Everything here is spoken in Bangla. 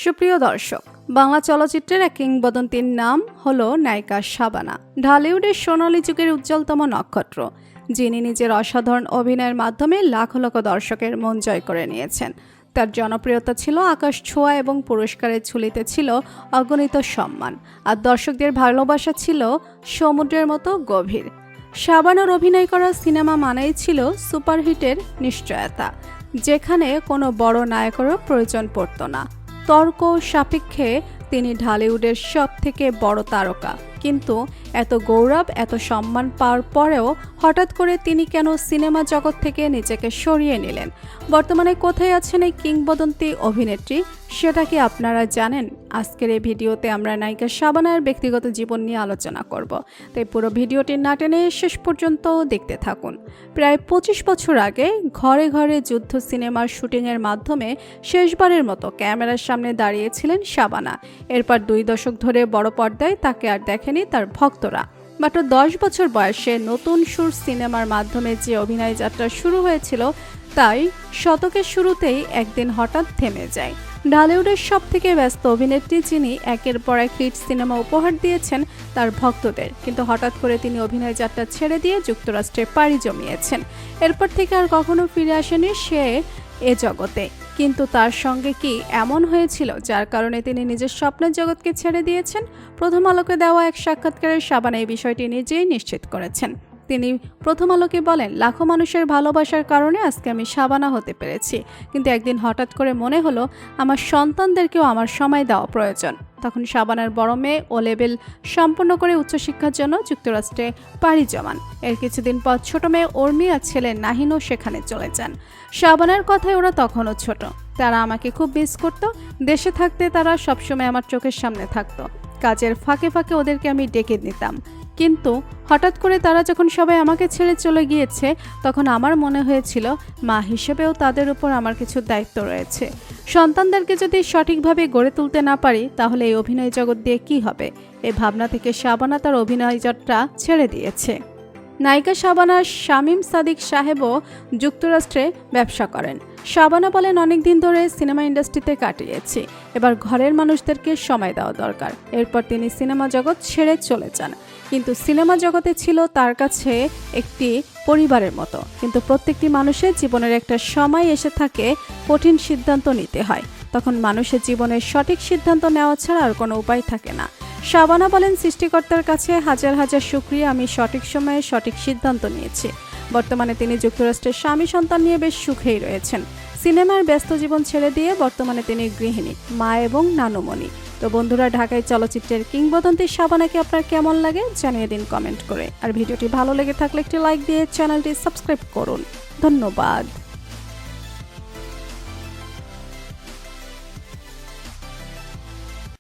সুপ্রিয় দর্শক, বাংলা চলচ্চিত্রের এক কিংবদন্তির নাম হলো নায়িকা শাবানা। ঢালিউডের সোনালী যুগের উজ্জ্বলতম নক্ষত্র, যিনি নিজের অসাধারণ অভিনয়ের মাধ্যমে লাখ লাখ দর্শকের মন জয় করে নিয়েছেন। তার জনপ্রিয়তা ছিল আকাশ ছোঁয়া এবং পুরস্কারের ঝুলিতে ছিল অগণিত সম্মান, আর দর্শকদের ভালোবাসা ছিল সমুদ্রের মতো গভীর। শাবানার অভিনয় করা সিনেমা মানেই ছিল সুপারহিটের নিশ্চয়তা, যেখানে কোনো বড় নায়কেরও প্রয়োজন পড়ত না। তর্ক সাপেক্ষে তিনি ঢালিউডের সব থেকে বড় তারকা, কিন্তু এত গৌরব এত সম্মান পাওয়ার পরেও হঠাৎ করে তিনি কেন সিনেমা জগৎ থেকে নিজেকে সরিয়ে নিলেন? বর্তমানে কোথায় আছেন এই কিংবদন্তি অভিনেত্রী, সেটা কি আপনারা জানেন? আজকের এই ভিডিওতে আমরা নায়িকা শাবানার ব্যক্তিগত জীবন নিয়ে আলোচনা করব, তাই পুরো ভিডিওটি না টেনে শেষ পর্যন্ত দেখতে থাকুন। প্রায় 25 বছর আগে ঘরে ঘরে যুদ্ধ সিনেমার শুটিংয়ের মাধ্যমে শেষবারের মতো ক্যামেরার সামনে দাঁড়িয়েছিলেন শাবানা। এরপর 2 দশক ধরে বড় পর্দায় তাকে আর দেখেনি তার ভক্তরা। মাত্র 10 বছর বয়সে নতুন সুর সিনেমার মাধ্যমে যে অভিনয় যাত্রা শুরু হয়েছিল, তাই শতকের শুরুতেই একদিন হঠাৎ থেমে যায়। ঢালিউডের সব থেকে ব্যস্ত অভিনেত্রী, যিনি একের পর এক হিট সিনেমা উপহার দিয়েছেন তার ভক্তদের, কিন্তু হঠাৎ করে তিনি অভিনয় যাত্রা ছেড়ে দিয়ে যুক্তরাষ্ট্রে পাড়ি জমিয়েছেন। এরপর থেকে আর কখনো ফিরে আসেনি সে এ জগতে। কিন্তু তার সঙ্গে কি এমন হয়েছিল যার কারণে তিনি নিজের স্বপ্নের জগৎকে ছেড়ে দিয়েছেন? প্রথম আলোকে দেওয়া এক সাক্ষাৎকারে শাবানা এই বিষয়টি নিজেই নিশ্চিত করেছেন। তিনি প্রথম আলোকে বলেন, লাখো মানুষের ভালোবাসার কারণে আজকে আমি শাবানা হতে পেরেছি, কিন্তু একদিন হঠাৎ করে মনে হলো আমার সন্তানদেরকেও আমার সময় দেওয়া প্রয়োজন। তখন শাবানার বড় মেয়ে ও লেভেল সম্পন্ন করে উচ্চশিক্ষার জন্য যুক্তরাষ্ট্রে পাড়ি জমান। এর কিছুদিন পর ছোট মেয়ে উর্মি আর ছেলে নাহিনও সেখানে চলে যান। শাবানার কথায় ওরা তখনও ছোট, তারা আমাকে খুব মিস করত। দেশে থাকতে তারা সবসময় আমার চোখের সামনে থাকতো, কাজের ফাঁকে ফাঁকে ওদেরকে আমি ডেকে নিতাম। কিন্তু হঠাৎ করে তারা যখন সবাই আমাকে ছেড়ে চলে গিয়েছে, তখন আমার মনে হয়েছিল মা হিসেবেও তাদের উপর আমার কিছু দায়িত্ব রয়েছে। সন্তানদেরকে যদি সঠিকভাবে গড়ে তুলতে না পারি, তাহলে এই অভিনয় জগৎ দিয়ে কি হবে? এই ভাবনা থেকে শাবানা তার অভিনয় যাত্রা ছেড়ে দিয়েছে। নায়িকা শাবানার শামীম সাদিক সাহেবও যুক্তরাষ্ট্রে ব্যবসা করেন। শাবানা বলেন, অনেকদিন ধরে সিনেমা ইন্ডাস্ট্রিতে কাটিয়েছি, এবার ঘরের মানুষদেরকে সময় দেওয়া দরকার। এরপর তিনি সিনেমা জগৎ ছেড়ে চলে যান। কিন্তু সিনেমা জগতে ছিল তার কাছে একটি পরিবারের মতো। কিন্তু প্রত্যেকটি মানুষের জীবনের একটা সময় এসে থাকে কঠিন সিদ্ধান্ত নিতে হয়, তখন মানুষের জীবনের সঠিক সিদ্ধান্ত নেওয়া ছাড়া আর কোনো উপায় থাকে না। শাবানা বলেন, সৃষ্টিকর্তার কাছে হাজার হাজার শুকরিয়া, আমি সঠিক সময়ে সঠিক সিদ্ধান্ত নিয়েছি। বর্তমানে তিনি যুক্তরাষ্ট্রের স্বামী সন্তান নিয়ে বেশ সুখেই রয়েছেন। সিনেমার ব্যস্ত জীবন ছেড়ে দিয়ে বর্তমানে তিনি গৃহিণী, মা এবং নানুমণি। তো বন্ধুরা, ঢাকায় চলচ্চিত্রের কিংবদন্তি শাবানাকে আপনার কেমন লাগে জানিয়ে দিন কমেন্ট করে। আর ভিডিওটি ভালো লেগে থাকলে একটি লাইক দিয়ে চ্যানেলটি সাবস্ক্রাইব করুন। ধন্যবাদ।